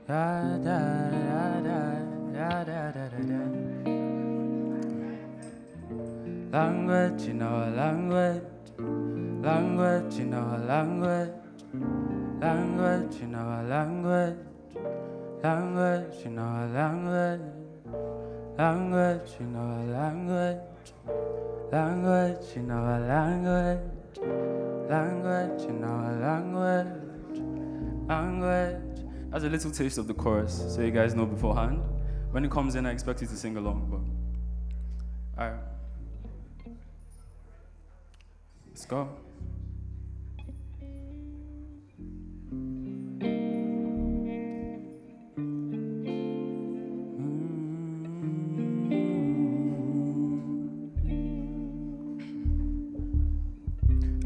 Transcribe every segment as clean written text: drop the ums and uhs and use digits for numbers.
Da, da, da, da, da, da, da, da. Language in our language, language in our language, language in our language, language in our language, language in our language, language in our language, language in our language, language. That's a little taste of the chorus, so you guys know beforehand. When it comes in, I expect you to sing along, but alright. Let's go.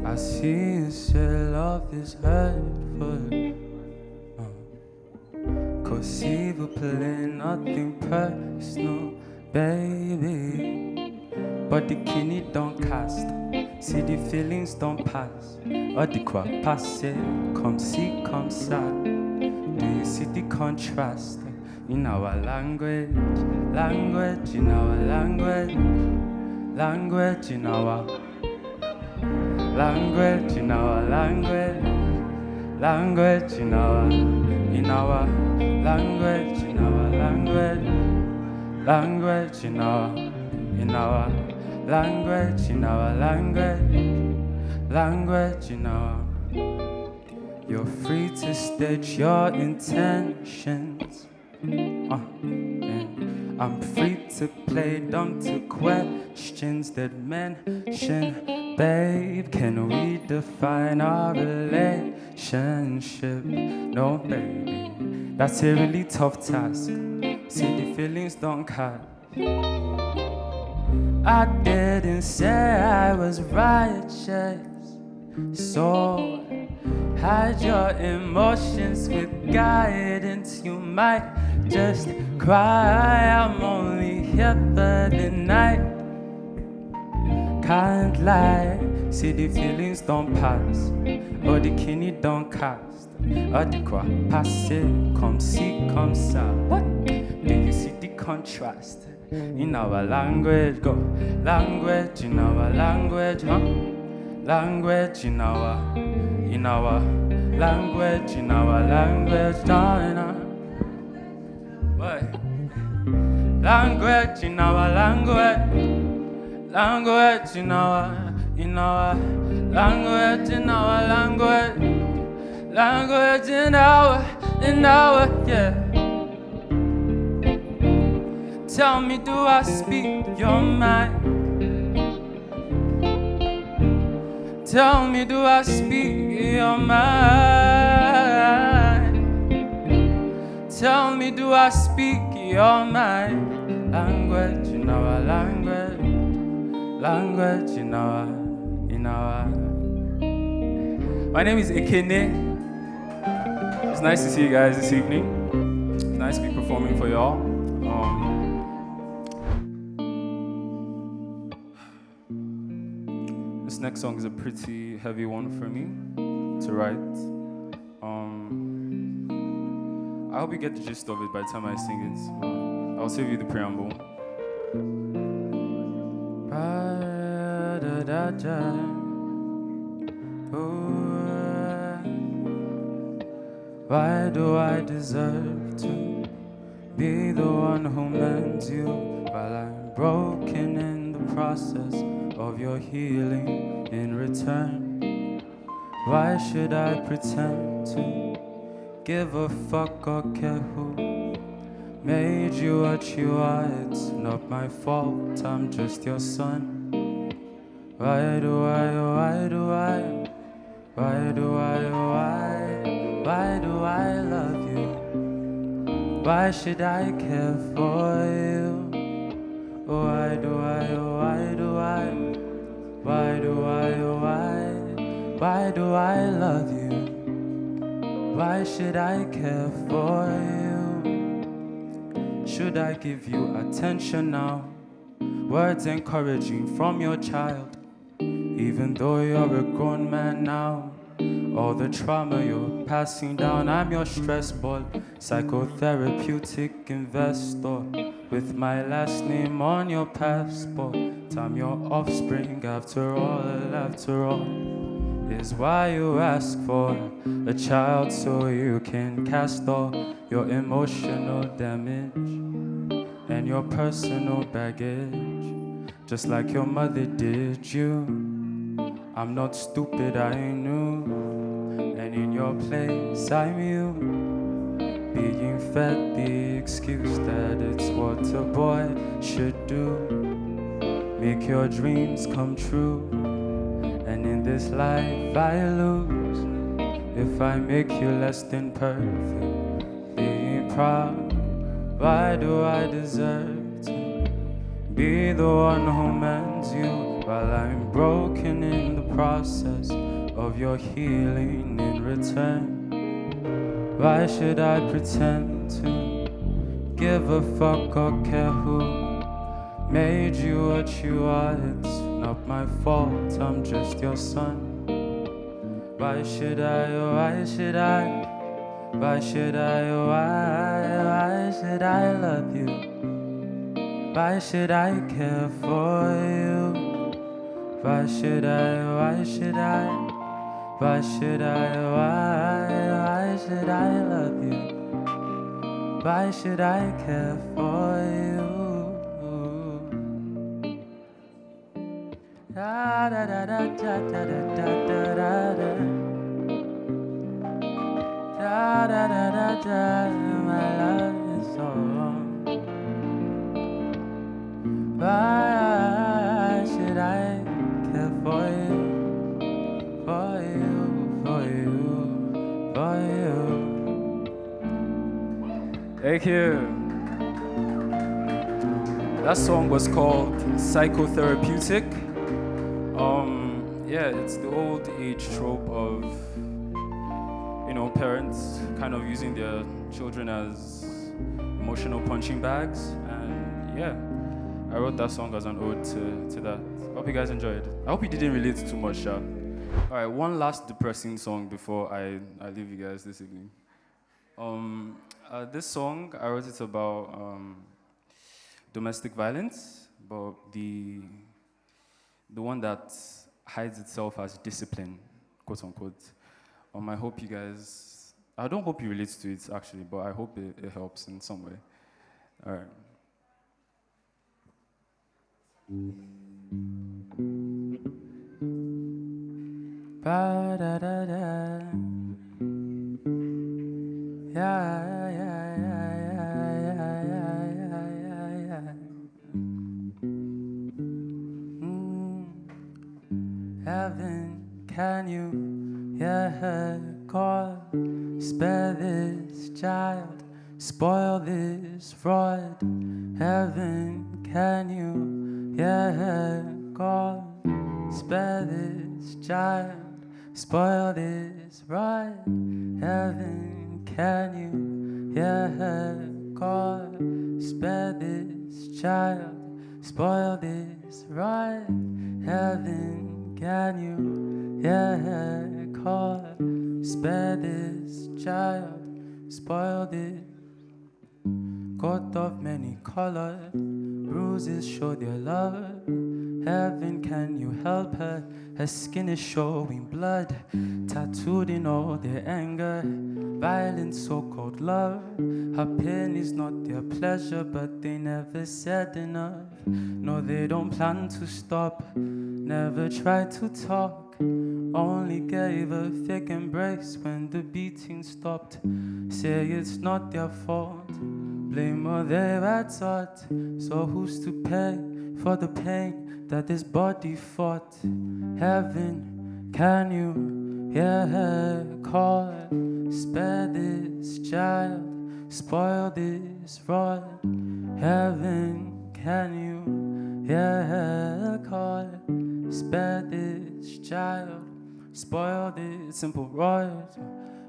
I see you say love is hurtful. Conceivably nothing personal, baby. But the kidney don't cast. See the feelings don't pass. Or the quoi passe, come see, come sad. Do you see the contrast in our language? Language in our language. Language in our language in our language. Language in our language in our language. Language in our language in our language, language in our. You're free to state your intentions, and I'm free to play dumb to questions that mention. Babe, can we define our relationship? No, baby, that's a really tough task. See, the feelings don't cut. I didn't say I was righteous, so hide your emotions with guidance. You might just cry. I'm only here for the night. Can't lie. See, the feelings don't pass, or the kidney don't cast, or the quoi passe, come see, come ça. What? Do you see the contrast? In our language, go. Language in our language, huh? Language in our language in our language, darling. What? Language in our language. Language in our language in our language. Language in our, yeah. Tell me, do I speak your mind? Tell me, do I speak your mind? Tell me, do I speak your mind? Language in our language, language in our. My name is Ekene. It's nice to see you guys this evening. It's nice to be performing for y'all. This next song is a pretty heavy one for me to write. I hope you get the gist of it by the time I sing it. I'll save you the preamble. Why do I deserve to be the one who mends you while I'm broken in the process of your healing in return? Why should I pretend to give a fuck or care who made you what you are? It's not my fault, I'm just your son. Why do I love you? Why should I care for you? Why do I love you? Why should I care for you? Should I give you attention now? Words encouraging from your child, even though you're a grown man now. all the trauma you're passing down. I'm your stress ball, psychotherapeutic investor, with my last name on your passport. I'm your offspring after all, is why you ask for a child, so you can cast all your emotional damage and your personal baggage, just like your mother did you. I'm not stupid, I knew, and in your place I'm you, being fed the excuse that it's what a boy should do. Make your dreams come true, and in this life I lose if I make you less than perfect. Being proud, why do I deserve to be the one who mends you while I'm broken in the process of your healing in return? Why should I pretend to give a fuck or care who made you what you are? It's not my fault, I'm just your son. Why should I, oh why should I, why should I, oh why should I love you? Why should I care for you? Why should I, why should I, why should I, why should I love you? Why should I care for you? Da da da da da da da da da da da da da da. My love is so wrong. Why should I care for you, for you, for you, for you? Thank you. That song was called Psychotherapeutic. Yeah, it's the old age trope of, parents kind of using their children as emotional punching bags. And yeah, I wrote that song as an ode to that. I hope you guys enjoyed. I hope you didn't relate too much, All right, one last depressing song before I leave you guys this evening. This song, I wrote it about domestic violence, but the one that hides itself as discipline, quote unquote. I hope you guys, I don't hope you relate to it actually, but I hope it helps in some way. All right. Ba-da-da-da. Yeah, yeah, yeah, yeah, yeah, yeah, yeah, yeah. Heaven, can you hear God? Spare this child, spoil this fraud. Heaven, can you hear God? Spare this child, spoil this ride. Heaven, can you hear God? Spare this child, spoil this ride. Heaven, can you hear God? Spare this child, spoil this. Coat of many colors, bruises show their love. Heaven, can you help her? Her skin is showing blood, tattooed in all their anger, violent so-called love. Her pain is not their pleasure, but they never said enough. No, they don't plan to stop, never tried to talk, only gave a fake embrace when the beating stopped. Say it's not their fault, blame what they were taught. So who's to pay for the pain that this body fought? Heaven, can you hear her call? Spare this child, spoil this rod. Heaven, can you hear her call? Spare this child, spoil this simple rod.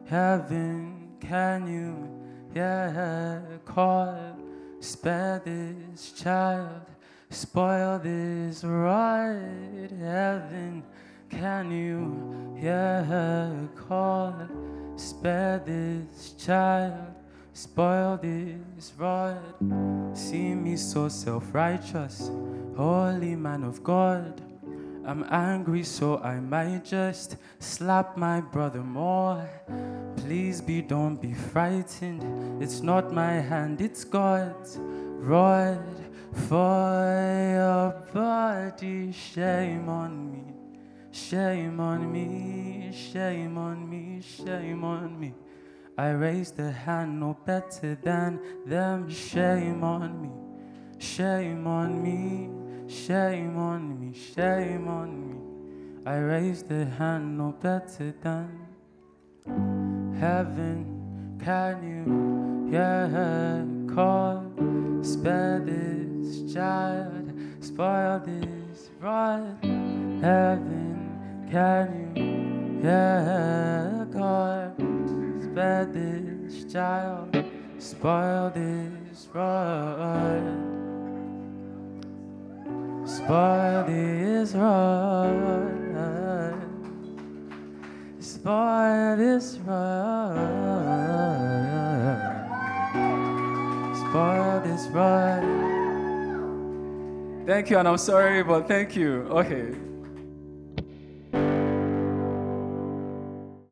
Heaven, can you hear her call? Spare this child, spoil this ride. Heaven, can you hear her call? Spare this child, spoil this rod. See me so self-righteous, holy man of God. I'm angry, so I might just slap my brother more. Please don't be frightened. It's not my hand, it's God's rod for your body. Shame on me, shame on me, shame on me, shame on me. I raised a hand no better than them. Shame on me, shame on me, shame on me, shame on me. I raised a hand no better than heaven. Can you hear her call? Spare this child, spoil this rod. Heaven, can you hear her call? Spare this child, spoil this rod. Spoil this rod. Spoil this rod. Spoil this rod. Thank you, and I'm sorry, but thank you. Okay.